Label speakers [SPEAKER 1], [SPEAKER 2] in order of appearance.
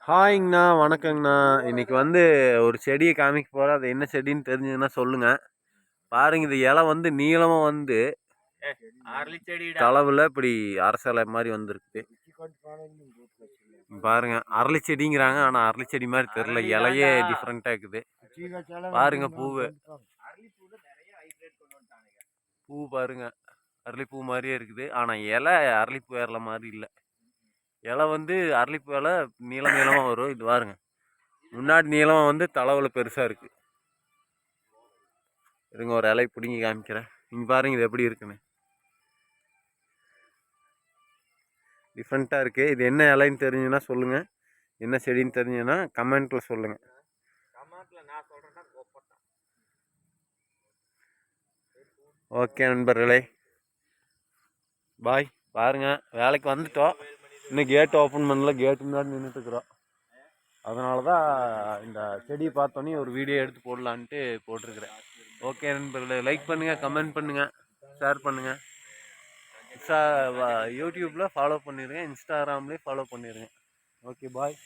[SPEAKER 1] ஹாய்ங்கண்ணா, வணக்கங்கண்ணா. இன்னைக்கு ஒரு செடியை காமிக்க போகிறேன். அது என்ன செடின்னு தெரிஞ்சதுன்னா சொல்லுங்கள். பாருங்க, இது இலை நீளமாக தளவில் இப்படி அரச இலை மாதிரி வந்துருக்கு. பாருங்க, அரளி செடிங்கிறாங்க, ஆனால் அரளி செடி மாதிரி தெரில. இலையே டிஃப்ரெண்ட்டாக இருக்குது. பாருங்க, பூ பாருங்க, அரளிப்பூ மாதிரியே இருக்குது. ஆனால் இலை அரளிப்பூ ஏறல மாதிரி இல்லை. இலை அரளிப்பூ இலை நீளமாக வரும். இது பாருங்க, முன்னாடி நீளம் தளவில் பெருசாக இருக்குது. இருங்க, ஒரு இலை பிடிங்கி காமிக்கிறேன். நீங்கள் பாருங்க, இது எப்படி இருக்குன்னு. டிஃப்ரெண்ட்டாக இருக்குது. இது என்ன இலைன்னு தெரிஞ்சுன்னா சொல்லுங்கள். என்ன செடின்னு தெரிஞ்சுன்னா கமெண்ட்டில் சொல்லுங்கள். ஓகே நண்பர்களே, பாய். பாருங்கள், வேலைக்கு வந்துட்டோம். இன்னும் கேட் ஓப்பன் பண்ணல. கேட்டு முன்னாடி நின்றுட்டுருக்குறோம். அதனால தான் இந்த செடியை பார்த்தோன்னே ஒரு வீடியோ எடுத்து போடலான்ட்டு போட்டிருக்கிறேன். ஓகே நண்பர்களே, லைக் பண்ணுங்கள், கமெண்ட் பண்ணுங்கள், ஷேர் பண்ணுங்கள். யூடியூப்பில் ஃபாலோ பண்ணிடுங்க, இன்ஸ்டாகிராம்லேயும் ஃபாலோ பண்ணிடுங்க. ஓகே, பாய்.